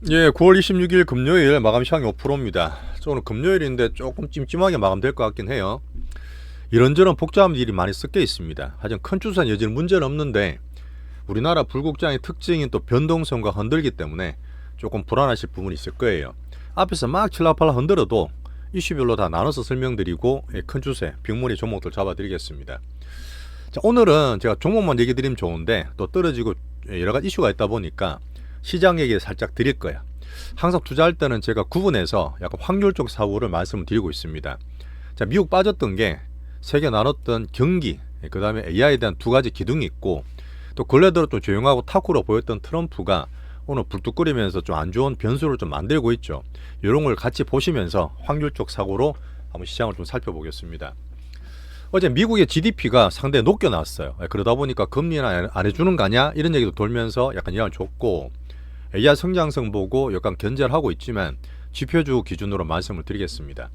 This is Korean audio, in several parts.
예, 9월 26일 금요일 마감 시황이 5%입니다. 오늘 금요일인데 조금 찜찜하게 마감될 것 같긴 해요. 이런저런 복잡한 일이 많이 섞여 있습니다. 하지만 큰 추세는 여전히 문제는 없는데 우리나라 불국장의 특징인 또 변동성과 흔들기 때문에 조금 불안하실 부분이 있을 거예요. 앞에서 막 칠라팔라 흔들어도 이슈별로 다 나눠서 설명드리고 큰 추세, 빅머리 종목들 잡아드리겠습니다. 자, 오늘은 제가 종목만 얘기 드리면 좋은데 또 떨어지고 여러 가지 이슈가 있다 보니까 시장 얘기 살짝 드릴 거야. 항상 투자할 때는 제가 구분해서 약간 확률적 사고를 말씀을 드리고 있습니다. 자, 미국 빠졌던 게 세계 나눴던 경기, 그 다음에 AI에 대한 두 가지 기둥이 있고 또 근래 들어 좀 조용하고 탁구로 보였던 트럼프가 오늘 불뚝거리면서 좀 안 좋은 변수를 좀 만들고 있죠. 이런 걸 같이 보시면서 확률적 사고로 한번 시장을 좀 살펴보겠습니다. 어제 미국의 GDP가 상당히 높게 나왔어요. 그러다 보니까 금리나 안 해주는 거 아니야? 이런 얘기도 돌면서 약간 영향을 줬고 AI 성장성 보고 약간 견제를 하고 있지만 지표주 기준으로 말씀을 드리겠습니다.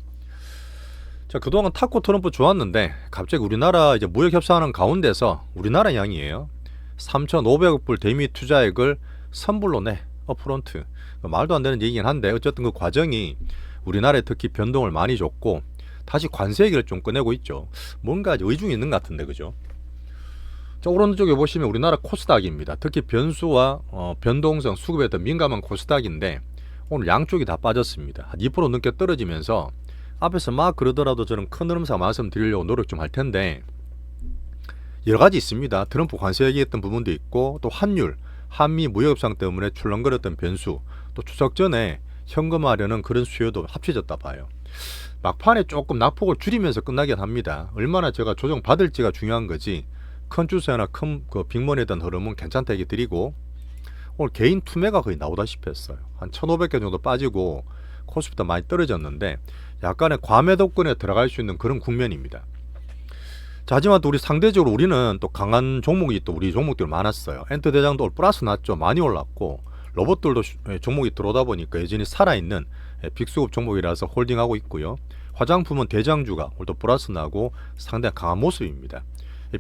자, 그동안 탁구 트럼프 좋았는데 갑자기 우리나라 이제 무역 협상하는 가운데서 우리나라 양이에요. 3,500억 불 대미 투자액을 선불로 내 업프론트. 말도 안 되는 얘기긴 한데 어쨌든 그 과정이 우리나라에 특히 변동을 많이 줬고 다시 관세 얘기를 좀 꺼내고 있죠. 뭔가 의중이 있는 것 같은데, 그죠? 자, 오른쪽에 보시면 우리나라 코스닥입니다. 특히 변수와 변동성 수급에 더 민감한 코스닥인데 오늘 양쪽이 다 빠졌습니다. 한 2% 넘게 떨어지면서 앞에서 막 그러더라도 저는 큰 흐름상 말씀드리려고 노력 좀 할 텐데 여러 가지 있습니다. 트럼프 관세 얘기했던 부분도 있고 또 환율, 한미 무역협상 때문에 출렁거렸던 변수, 또 추석 전에 현금화하려는 그런 수요도 합쳐졌다 봐요. 막판에 조금 낙폭을 줄이면서 끝나긴 합니다. 얼마나 제가 조정 받을지가 중요한 거지 큰 추세나 큰 그 빅머니에 대한 흐름은 괜찮다 얘기 드리고 오늘 개인 투매가 거의 나오다시피 했어요. 한 1,500개 정도 빠지고 코스피도 많이 떨어졌는데 약간의 과매도권에 들어갈 수 있는 그런 국면입니다. 자, 하지만 또 우리 상대적으로 우리는 또 강한 종목이 또 우리 종목들 많았어요. 엔터 대장도 오늘 플러스 났죠. 많이 올랐고 로봇들도 종목이 들어오다 보니까 여전히 살아있는 빅수급 종목이라서 홀딩하고 있고요. 화장품은 대장주가 오늘도 플러스 나고 상당히 강한 모습입니다.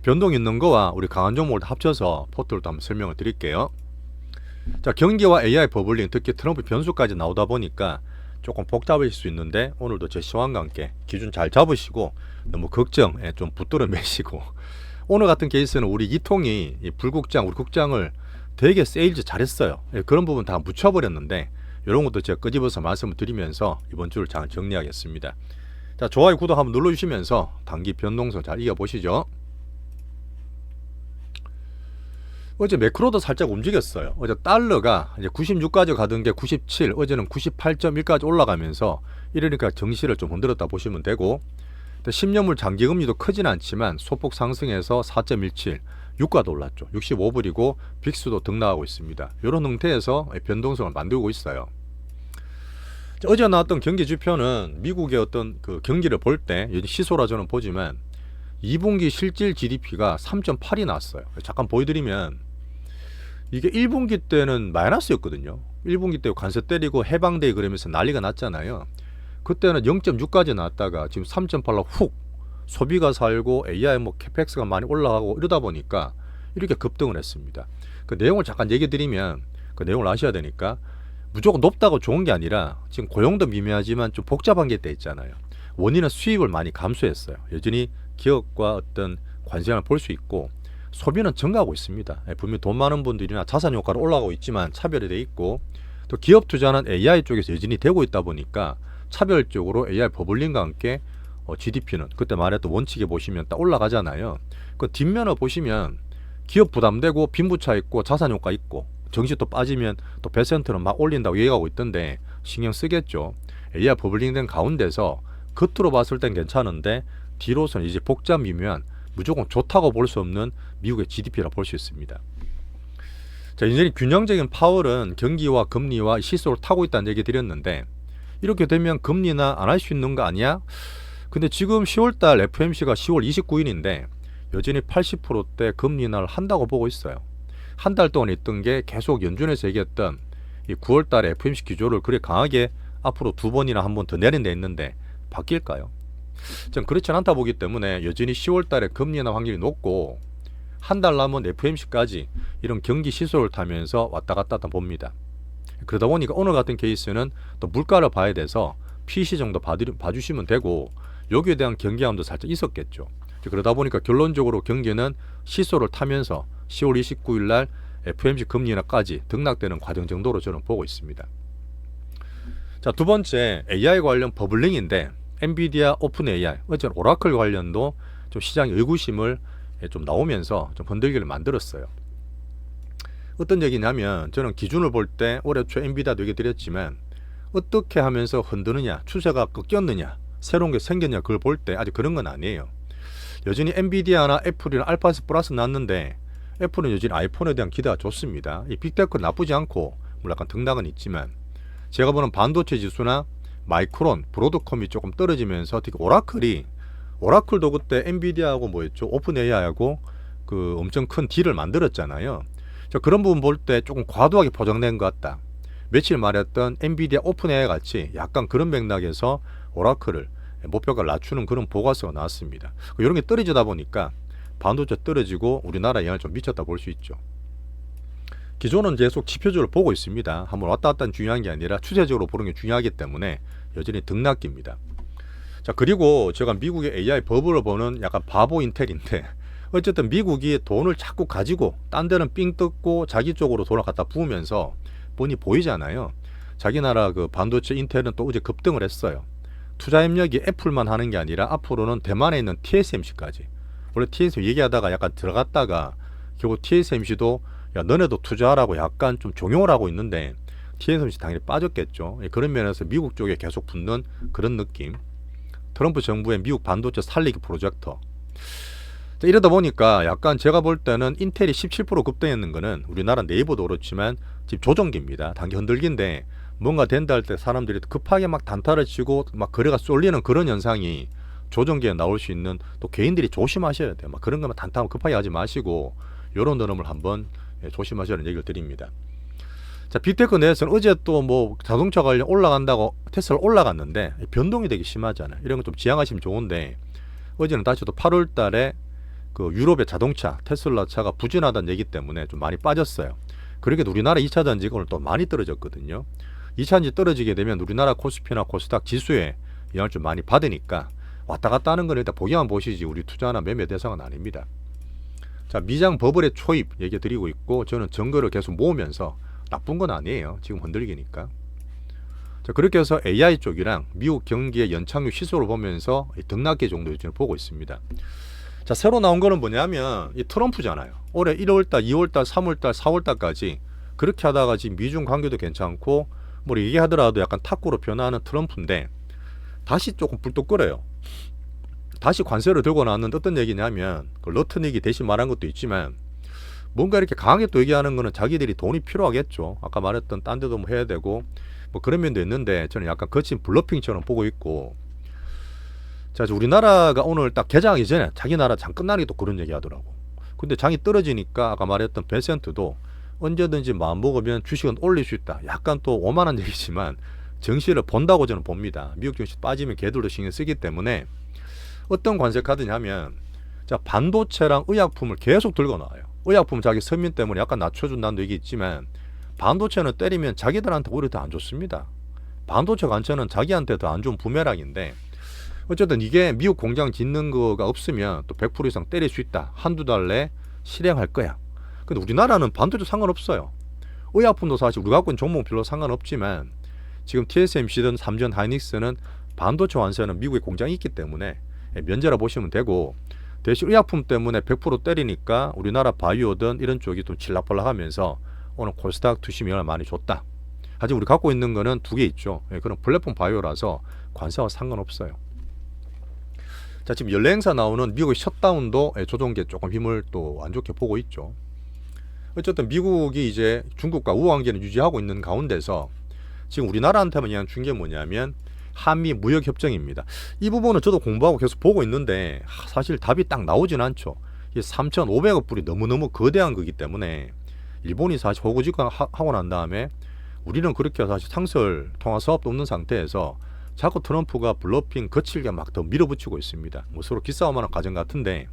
변동 있는 거와 우리 강한 종목을 합쳐서 포트를 또 한번 설명을 드릴게요. 자, 경기와 AI 버블링, 특히 트럼프 변수까지 나오다 보니까 조금 복잡할 수 있는데 오늘도 제 시황과 함께 기준 잘 잡으시고 너무 걱정에 좀 붙들어 매시고 오늘 같은 케이스는 우리 이통이 불국장, 우리 국장을 되게 세일즈 잘했어요. 그런 부분 다 묻혀버렸는데 이런 것도 제가 끄집어서 말씀을 드리면서 이번 주를 잘 정리하겠습니다. 자, 좋아요, 구독 한번 눌러주시면서 단기 변동성 잘 이어보시죠. 어제 매크로도 살짝 움직였어요. 어제 달러가 이제 96까지 가던 게 97, 어제는 98.1까지 올라가면서 이러니까 정시를 좀 흔들었다 보시면 되고 10년물 장기금리도 크진 않지만 소폭 상승해서 4.17, 유가도 올랐죠. 65불이고 빅스도 등락하고 있습니다. 이런 형태에서 변동성을 만들고 있어요. 어제 나왔던 경기 지표는 미국의 어떤 그 경기를 볼 때 시소라 저는 보지만 2분기 실질 GDP가 3.8이 나왔어요. 잠깐 보여드리면 이게 1분기 때는 마이너스였거든요. 1분기 때 관세 때리고 해방되고 그러면서 난리가 났잖아요. 그때는 0.6까지 나왔다가 지금 3.8로 훅 소비가 살고 AI 뭐 캐펙스가 많이 올라가고 이러다 보니까 이렇게 급등을 했습니다. 그 내용을 잠깐 얘기 드리면 그 내용을 아셔야 되니까 무조건 높다고 좋은 게 아니라 지금 고용도 미미하지만 좀 복잡한 게 있잖아요. 원인은 수입을 많이 감소했어요. 여전히 기업과 어떤 관세를 볼 수 있고 소비는 증가하고 있습니다. 분명히 돈 많은 분들이나 자산 효과로 올라가고 있지만 차별이 돼 있고 또 기업 투자는 AI 쪽에서 여전히 되고 있다 보니까 차별적으로 AI 버블링과 함께 GDP는 그때 말했던 원칙에 보시면 딱 올라가잖아요. 그 뒷면을 보시면 기업 부담되고 빈부차 있고 자산 효과 있고 정시 또 빠지면 또 배센트는 막 올린다고 얘기하고 있던데 신경 쓰겠죠. AI 버블링 된 가운데서 겉으로 봤을 땐 괜찮은데 뒤로서는 이제 복잡 미묘한 무조건 좋다고 볼 수 없는 미국의 GDP라 볼 수 있습니다. 자, 이제 균형적인 파월은 경기와 금리와 시소를 타고 있다는 얘기 드렸는데 이렇게 되면 금리나 안 할 수 있는 거 아니야? 근데 지금 10월달 FOMC가 10월 29일인데 여전히 80%대 금리 인하를 한다고 보고 있어요. 한 달 동안 있던 게 계속 연준에서 얘기했던 이 9월달에 FOMC 기조를 그래 강하게 앞으로 두 번이나 한 번 더 내린 데 있는데 바뀔까요? 전 그렇지 않다 보기 때문에 여전히 10월달에 금리 인하 확률이 높고 한 달 남은 FOMC까지 이런 경기 시소를 타면서 왔다 갔다 봅니다. 그러다 보니까 오늘 같은 케이스는 또 물가를 봐야 돼서 PC 정도 봐주시면 되고 여기에 대한 경계함도 살짝 있었겠죠. 그러다 보니까 결론적으로 경기는 시소를 타면서 10월 29일 날 FOMC 금리 인하까지 등락되는 과정 정도로 저는 보고 있습니다. 자, 두 번째 AI 관련 버블링인데 엔비디아, 오픈 AI, 어쨌든 오라클 관련도 좀 시장의 의구심을 좀 나오면서 좀 흔들기를 만들었어요. 어떤 얘기냐면 저는 기준을 볼 때 올해 초 엔비디아도 얘기 드렸지만 어떻게 하면서 흔드느냐, 추세가 꺾였느냐, 새로운 게 생겼냐 그걸 볼 때 아직 그런 건 아니에요. 여전히 엔비디아나 애플이나 알파스 플러스 났는데 애플은 여전히 아이폰에 대한 기대가 좋습니다. 이 빅테크 나쁘지 않고 물론 약간 등락은 있지만 제가 보는 반도체 지수나 마이크론, 브로드컴이 조금 떨어지면서 특히 오라클도 그때 엔비디아하고 뭐였죠? 오픈 AI하고 그 엄청 큰 딜을 만들었잖아요. 그런 부분 볼 때 조금 과도하게 포장된 것 같다. 며칠 말했던 엔비디아 오픈 AI 같이 약간 그런 맥락에서 오라클을 목표가를 낮추는 그런 보고서가 나왔습니다. 이런 게 떨어지다 보니까 반도체 떨어지고 우리나라에 영향을 좀 미쳤다 볼 수 있죠. 기존은 계속 지표적으로 보고 있습니다. 한번 왔다 갔다 하는 중요한 게 아니라 추세적으로 보는 게 중요하기 때문에 여전히 등락기입니다. 자, 그리고 제가 미국의 AI 버블을 보는 약간 바보 인텔인데 어쨌든 미국이 돈을 자꾸 가지고 딴 데는 삥 뜯고 자기 쪽으로 돈을 갖다 부으면서 뻔히 보이잖아요. 자기 나라 그 반도체 인텔은 또 어제 급등을 했어요. 투자 협력이 애플만 하는 게 아니라 앞으로는 대만에 있는 TSMC까지. 원래 TSMC 얘기하다가 약간 들어갔다가 결국 TSMC도 야 너네도 투자하라고 약간 좀 종용을 하고 있는데 TSMC 당연히 빠졌겠죠. 그런 면에서 미국 쪽에 계속 붙는 그런 느낌. 트럼프 정부의 미국 반도체 살리기 프로젝터. 이러다 보니까 약간 제가 볼 때는 인텔이 17% 급등했는 거는 우리나라 네이버도 그렇지만 지금 조정기입니다. 단기 흔들기인데 뭔가 된다 할 때 사람들이 급하게 막 단타를 치고 막 거래가 쏠리는 그런 현상이 조정기에 나올 수 있는 또 개인들이 조심하셔야 돼요. 막 그런 거만 단타하면 급하게 하지 마시고 이런 흐름을 한번 조심하시라는 얘기를 드립니다. 자, 빅테크 내에서는 어제 또 뭐 자동차 관련 올라간다고 테슬라 올라갔는데 변동이 되게 심하잖아요. 이런 거 좀 지양하시면 좋은데 어제는 다시 또 8월 달에 그 유럽의 자동차 테슬라 차가 부진하다는 얘기 때문에 좀 많이 빠졌어요. 그러게 우리나라 2차 전지가 오늘 또 많이 떨어졌거든요. 2차 전지 떨어지게 되면 우리나라 코스피나 코스닥 지수에 영향을 좀 많이 받으니까 왔다 갔다 하는 건 일단 보기만 보시지 우리 투자나 매매 대상은 아닙니다. 자, 미장 버블의 초입 얘기 드리고 있고 저는 증거를 계속 모으면서 나쁜 건 아니에요. 지금 흔들리니까. 자, 그렇게 해서 AI 쪽이랑 미국 경기의 연착륙 시소를 보면서 등락기 정도 저는 보고 있습니다. 자, 새로 나온 거는 뭐냐면 이 트럼프잖아요. 올해 1월달, 2월달, 3월달, 4월달까지 그렇게 하다가 지금 미중 관계도 괜찮고 뭐 얘기하더라도 약간 탁구로 변화하는 트럼프인데 다시 조금 불뚝 끓어요. 다시 관세를 들고 나왔는데 어떤 얘기냐면 그 러트닉이 대신 말한 것도 있지만 뭔가 이렇게 강하게 또 얘기하는 거는 자기들이 돈이 필요하겠죠. 아까 말했던 딴 데도 뭐 해야 되고 뭐 그런 면도 있는데 저는 약간 거친 블러핑처럼 보고 있고. 자, 우리나라가 오늘 딱 개장하기 전에 자기 나라 장 끝나기 또 그런 얘기 하더라고. 근데 장이 떨어지니까 아까 말했던 베센트도 언제든지 마음 먹으면 주식은 올릴 수 있다. 약간 또 오만한 얘기지만 정시를 본다고 저는 봅니다. 미국 증시 빠지면 걔들도 신경 쓰기 때문에 어떤 관세 카드냐 하면 자, 반도체랑 의약품을 계속 들고 나와요. 의약품 자기 서민 때문에 약간 낮춰준다는 얘기 있지만 반도체는 때리면 자기들한테 오히려 더 안 좋습니다. 반도체 관세는 자기한테 더 안 좋은 부메랑인데 어쨌든 이게 미국 공장 짓는 거가 없으면 또 100% 이상 때릴 수 있다. 한두 달 내에 실행할 거야. 근데 우리나라는 반도체 상관없어요. 의약품도 사실 우리가 갖고 있는 종목은 별로 상관없지만 지금 TSMC든 삼전 하이닉스는 반도체 완세는 미국에 공장이 있기 때문에 면제라 보시면 되고 대신 의약품 때문에 100% 때리니까 우리나라 바이오든 이런 쪽이 좀 질락벌락하면서 오늘 코스닥 투심 영향을 많이 줬다. 하지만 우리 갖고 있는 거는 두 개 있죠. 그런 플랫폼 바이오라서 관세와 상관없어요. 자, 지금 연례 행사 나오는 미국의 셧다운도 조정기에 조금 힘을 또 안 좋게 보고 있죠. 어쨌든 미국이 이제 중국과 우호관계를 유지하고 있는 가운데서 지금 우리나라한테만 그냥 준 게 뭐냐면 한미 무역협정입니다. 이 부분은 저도 공부하고 계속 보고 있는데 사실 답이 딱 나오진 않죠. 3,500억 불이 너무너무 거대한 거기 때문에 일본이 사실 호구직하고 난 다음에 우리는 그렇게 사실 상설 통화 사업도 없는 상태에서 자꾸 트럼프가 블러핑 거칠게 막 더 밀어붙이고 있습니다. 뭐 서로 기싸움하는 과정 같은데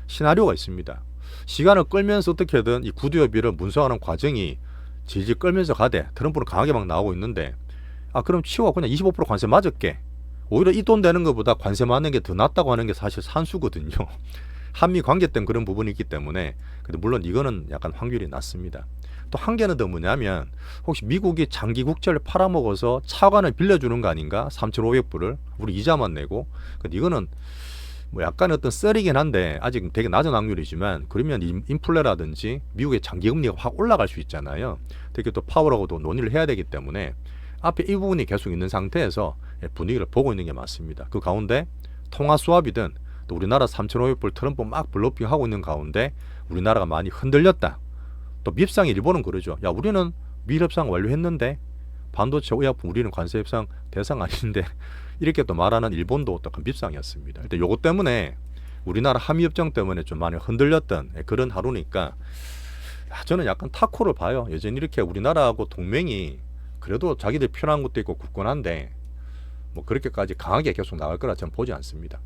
시나리오가 있습니다. 시간을 끌면서 어떻게든 이 구두협의를 문서하는 과정이 질질 끌면서 가대. 트럼프는 강하게 막 나오고 있는데 그럼 치워 그냥 25% 관세 맞을게. 오히려 이 돈 되는 것보다 관세 맞는 게 더 낫다고 하는 게 사실 산수거든요. 한미 관계 때문에 그런 부분이 있기 때문에. 근데 물론 이거는 약간 확률이 낮습니다. 또 한 개는 더 뭐냐면 혹시 미국이 장기 국채를 팔아먹어서 차관을 빌려주는 거 아닌가? 3,500불을 우리 이자만 내고. 근데 이거는 뭐 약간 어떤 썰이긴 한데 아직 되게 낮은 확률이지만 그러면 인플레라든지 미국의 장기 금리가 확 올라갈 수 있잖아요. 되게 또 파월하고도 논의를 해야 되기 때문에 앞에 이 부분이 계속 있는 상태에서 분위기를 보고 있는 게 맞습니다. 그 가운데 통화 수합이든 또 우리나라 3,500불 트럼프 막 블로핑 하고 있는 가운데 우리나라가 많이 흔들렸다. 또 밉상이 일본은 그러죠. 야, 우리는 미일 협상 완료했는데 반도체 의약품 우리는 관세 협상 대상 아닌데 이렇게 또 말하는 일본도 또 큰 밉상이었습니다. 일단 요것 때문에 우리나라 한미 협정 때문에 좀 많이 흔들렸던 그런 하루니까 저는 약간 타코를 봐요. 여전히 이렇게 우리나라하고 동맹이 그래도 자기들 편한 것도 있고 굳건한데 뭐 그렇게까지 강하게 계속 나갈 거라 저는 보지 않습니다.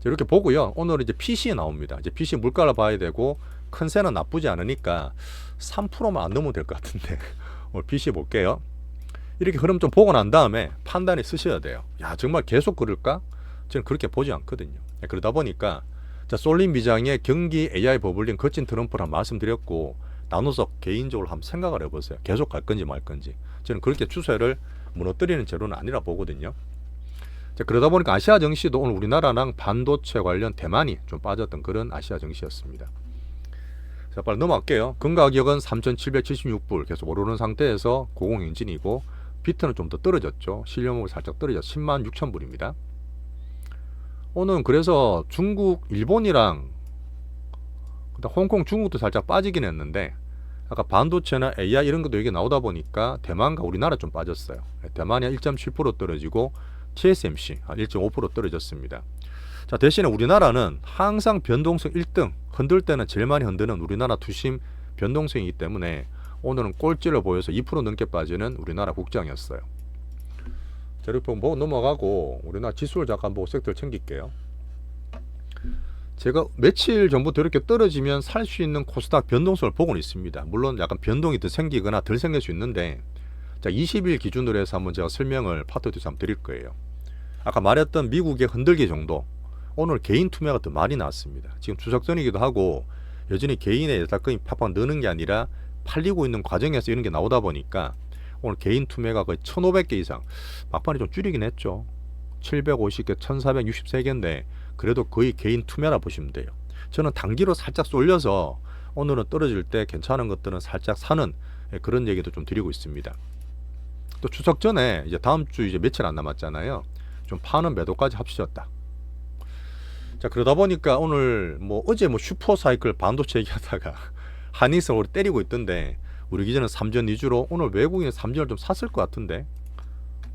이렇게 보고요. 오늘 이제 PC 나옵니다. 이제 PC 물가를 봐야 되고 컨센은 나쁘지 않으니까 3%만 안 넘으면 될 것 같은데 오늘 PC 볼게요. 이렇게 흐름 좀 보고 난 다음에 판단이 쓰셔야 돼요. 야, 정말 계속 그럴까? 저는 그렇게 보지 않거든요. 그러다 보니까 솔림 비장의 경기 AI 버블링 거친 트럼프를 말씀드렸고 나눠서 개인적으로 한번 생각을 해보세요. 계속 갈 건지 말 건지. 저는 그렇게 추세를 무너뜨리는 재료는 아니라 보거든요. 그러다 보니까 아시아 증시도 오늘 우리나라랑 반도체 관련 대만이 좀 빠졌던 그런 아시아 증시였습니다. 자, 빨리 넘어갈게요. 금가격은 3,776불 계속 오르는 상태에서 고공행진이고 비트는 좀 더 떨어졌죠. 실려목이 살짝 떨어져 10만 6천 불입니다. 오늘은 그래서 중국, 일본이랑 홍콩, 중국도 살짝 빠지긴 했는데 아까 반도체나 AI 이런 것도 여기 나오다 보니까 대만과 우리나라 좀 빠졌어요. 대만이 1.7% 떨어지고 TSMC 1.5% 떨어졌습니다. 자, 대신에 우리나라는 항상 변동성 1등, 흔들 때는 제일 많이 흔드는 우리나라 투심 변동성이기 때문에 오늘은 꼴찌를 보여서 2% 넘게 빠지는 우리나라 국장이었어요. 자, 이렇게 보고 넘어가고 우리나라 지수를 잠깐 보고 섹터를 챙길게요. 제가 며칠 전부터 이렇게 떨어지면 살 수 있는 코스닥 변동성을 보고는 있습니다. 물론 약간 변동이 더 생기거나 덜 생길 수 있는데 자, 20일 기준으로 해서 한번 제가 설명을 파트 뒤에서 한번 드릴 거예요. 아까 말했던 미국의 흔들기 정도 오늘 개인 투매가 더 많이 나왔습니다. 지금 추석 전이기도 하고 여전히 개인의 예탁금이 팍팍 느는 게 아니라 팔리고 있는 과정에서 이런 게 나오다 보니까 오늘 개인 투매가 거의 1,500개 이상 막판에 좀 줄이긴 했죠. 750개, 1,463개인데 그래도 거의 개인 투매라 보시면 돼요. 저는 단기로 살짝 쏠려서 오늘은 떨어질 때 괜찮은 것들은 살짝 사는 그런 얘기도 좀 드리고 있습니다. 또 추석 전에 이제 다음 주 이제 며칠 안 남았잖아요. 좀 파는 매도까지 합치셨다. 자, 그러다 보니까 오늘 어제 슈퍼 사이클 반도체 얘기하다가 한이성으로 때리고 있던데 우리 기준은 3전 위주로 오늘 외국인은 3전을 좀 샀을 것 같은데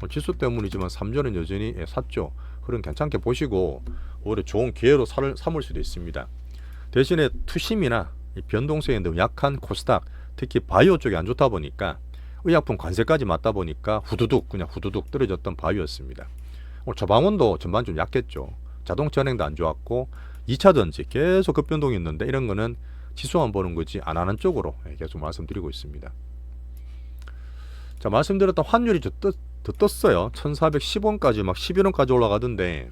지수 때문이지만 3전은 여전히 샀죠. 그럼 괜찮게 보시고 오히려 좋은 기회로 삼을 수도 있습니다. 대신에 투심이나 변동성이 너무 약한 코스닥 특히 바이오 쪽이 안 좋다 보니까 의약품 관세까지 맞다 보니까 그냥 후두둑 떨어졌던 바이오였습니다. 오늘 저방원도 전반 좀 약했죠. 자동차 은행도 안 좋았고 2차전지 계속 급변동이 있는데 이런 거는 지수만 보는 거지 안 하는 쪽으로 계속 말씀드리고 있습니다. 자, 말씀드렸던 환율이 더 떴어요. 1410원까지 막 11원까지 올라가던데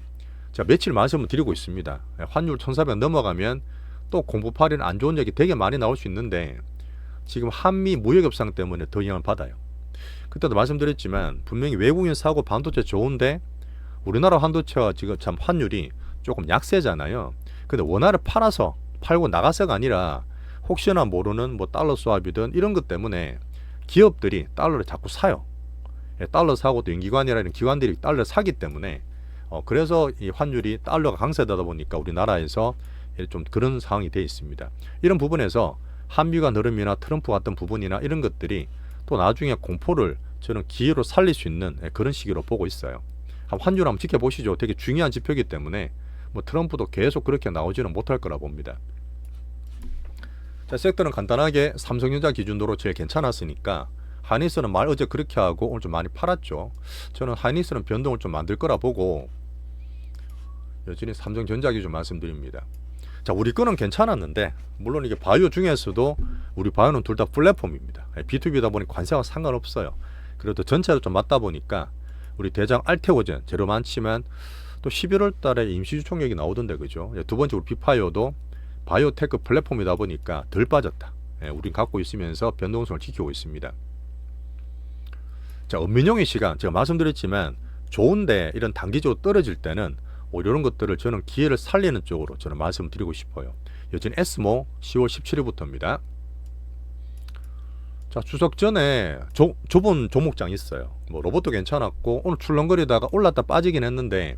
제가 며칠 말씀을 드리고 있습니다. 환율 1400 넘어가면 또 공부팔이는 안 좋은 얘기 되게 많이 나올 수 있는데 지금 한미 무역 협상 때문에 더 영향을 받아요. 그때도 말씀드렸지만 분명히 외국인 사고 반도체 좋은데 우리나라 반도체와 지금 참 환율이 조금 약세잖아요. 근데 원화를 팔고 나가서가 아니라 혹시나 모르는 달러 수합이든 이런 것 때문에 기업들이 달러를 자꾸 사요. 달러 사고 또 연기관이라는 기관들이 달러를 사기 때문에 그래서 이 환율이 달러가 강세되다 보니까 우리나라에서 좀 그런 상황이 되어 있습니다. 이런 부분에서 한미간 흐름이나 트럼프 같은 부분이나 이런 것들이 또 나중에 공포를 저는 기회로 살릴 수 있는 그런 시기로 보고 있어요. 환율 한번 지켜보시죠. 되게 중요한 지표이기 때문에 트럼프도 계속 그렇게 나오지는 못할 거라 봅니다. 자, 섹터는 간단하게 삼성전자 기준으로 제일 괜찮았으니까 하이닉스는 어제 그렇게 하고 오늘 좀 많이 팔았죠. 저는 하이닉스는 변동을 좀 만들 거라 보고 여전히 삼성전자 기준 말씀드립니다. 자, 우리 거는 괜찮았는데 물론 이게 바이오 중에서도 우리 바이오는 둘 다 플랫폼입니다. B2B다 보니 관세와 상관없어요. 그래도 전체로 좀 맞다 보니까 우리 대장 알테오젠 재료 많지만 또 11월 달에 임시주 총액이 나오던데 그죠? 두 번째 우리 비파이오도 바이오테크 플랫폼이다 보니까 덜 빠졌다. 우린 갖고 있으면서 변동성을 지키고 있습니다. 자, 은민용의 시간 제가 말씀드렸지만 좋은데 이런 단기적으로 떨어질 때는 이런 것들을 저는 기회를 살리는 쪽으로 저는 말씀드리고 싶어요. 여전히 에스모 10월 17일부터입니다. 자, 추석 전에 좁은 종목장 있어요. 뭐 로봇도 괜찮았고 오늘 출렁거리다가 올랐다 빠지긴 했는데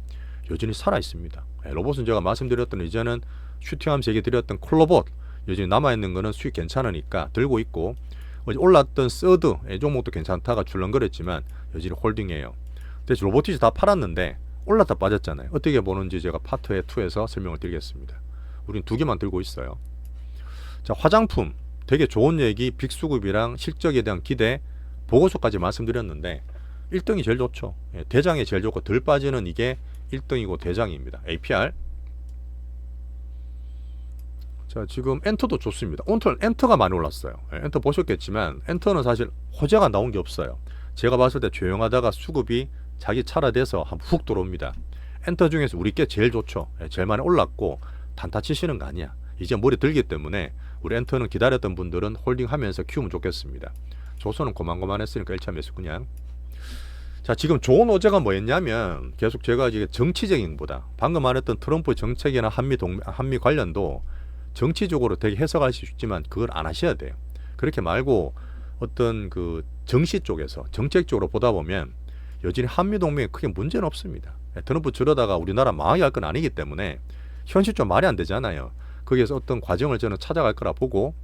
여전히 살아 있습니다. 로봇은 제가 말씀드렸던 이제는 슈팅하면서 얘기 드렸던 콜로봇 여전히 남아있는 거는 수익 괜찮으니까 들고 있고 올랐던 서드 종목도 괜찮다가 출렁거렸지만 여전히 홀딩이에요. 대신 로보티즈 다 팔았는데 올랐다 빠졌잖아요. 어떻게 보는지 제가 파트 2에서 설명을 드리겠습니다. 우린 두 개만 들고 있어요. 자, 화장품 되게 좋은 얘기 빅수급이랑 실적에 대한 기대 보고서까지 말씀드렸는데 1등이 제일 좋죠. 대장이 제일 좋고 덜 빠지는 이게 1등이고 대장입니다. APR. 자, 지금 엔터도 좋습니다. 오늘 엔터가 많이 올랐어요. 엔터 보셨겠지만 엔터는 사실 호재가 나온 게 없어요. 제가 봤을 때 조용하다가 수급이 자기 차례돼서 훅 들어옵니다. 엔터 중에서 우리 게 제일 좋죠. 제일 많이 올랐고 단타 치시는 거 아니야. 이제 머리 들기 때문에 우리 엔터는 기다렸던 분들은 홀딩하면서 키우면 좋겠습니다. 조선은 고만고만했으니까 1차 매수 그냥. 자, 지금 좋은 호재가 뭐였냐면 계속 제가 이게 정치적인 보다 방금 말했던 트럼프 정책이나 한미 관련도 정치적으로 되게 해석할 수 있지만 그걸 안 하셔야 돼요. 그렇게 말고 어떤 그 정시 쪽에서 정책 쪽으로 보다 보면 여전히 한미 동맹에 크게 문제는 없습니다. 트럼프 저러다가 우리나라 망하게 할 건 아니기 때문에 현실적으로 말이 안 되잖아요. 거기에서 어떤 과정을 저는 찾아갈 거라 보고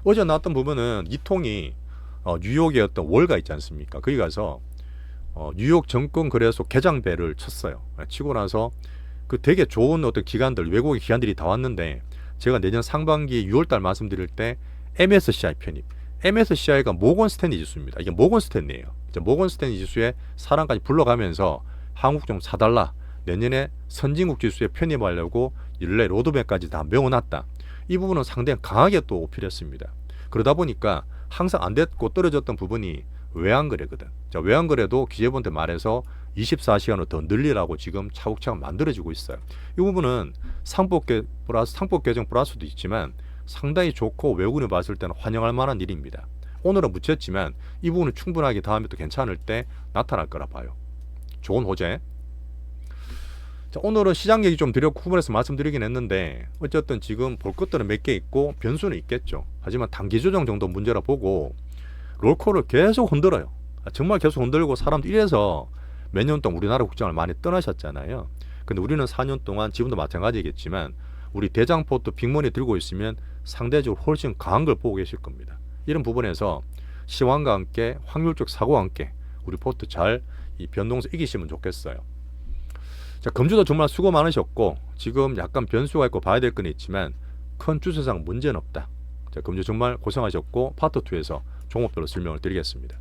어제 나왔던 부분은 이통이 뉴욕에 어떤 월가 있지 않습니까? 거기 가서 뉴욕 정권거래소 개장배를 쳤어요. 치고 나서 그 되게 좋은 어떤 기관들 외국의 기관들이 다 왔는데 제가 내년 상반기 6월달 말씀드릴 때 MSCI 편입. MSCI가 모건 스탠리 지수입니다. 이게 모건 스탠리예요. 모건 스탠리 지수에 사람까지 불러가면서 한국 좀 사달라. 내년에 선진국 지수에 편입하려고 일례 로드맵까지 다 메워놨다. 이 부분은 상당히 강하게 또 어필했습니다. 그러다 보니까 항상 안 됐고 떨어졌던 부분이 외환거래거든. 자, 외환거래도 기재부한테 말해서 24시간으로 더 늘리라고 지금 차곡차곡 만들어지고 있어요. 이 부분은 상법 개정 플러스도 있지만 상당히 좋고 외국인이 봤을 때는 환영할 만한 일입니다. 오늘은 묻혔지만 이 부분은 충분하게 다음에 또 괜찮을 때 나타날 거라 봐요. 좋은 호재. 자, 오늘은 시장 얘기 좀 드렸고 후반에서 말씀드리긴 했는데 어쨌든 지금 볼 것들은 몇 개 있고 변수는 있겠죠. 하지만 단기 조정 정도 문제라 보고 롤코를 계속 흔들어요. 정말 계속 흔들고 사람들 이래서 몇 년 동안 우리나라 국장을 많이 떠나셨잖아요. 근데 우리는 4년 동안 지금도 마찬가지겠지만 우리 대장포트 빅머니 들고 있으면 상대적으로 훨씬 강한 걸 보고 계실 겁니다. 이런 부분에서 시황과 함께 확률적 사고와 함께 우리 포트 잘 이 변동성 이기시면 좋겠어요. 자, 금주도 정말 수고 많으셨고 지금 약간 변수가 있고 봐야 될 건 있지만 큰 추세상 문제는 없다. 자, 금주 정말 고생하셨고 파트 2에서 종목별로 설명을 드리겠습니다.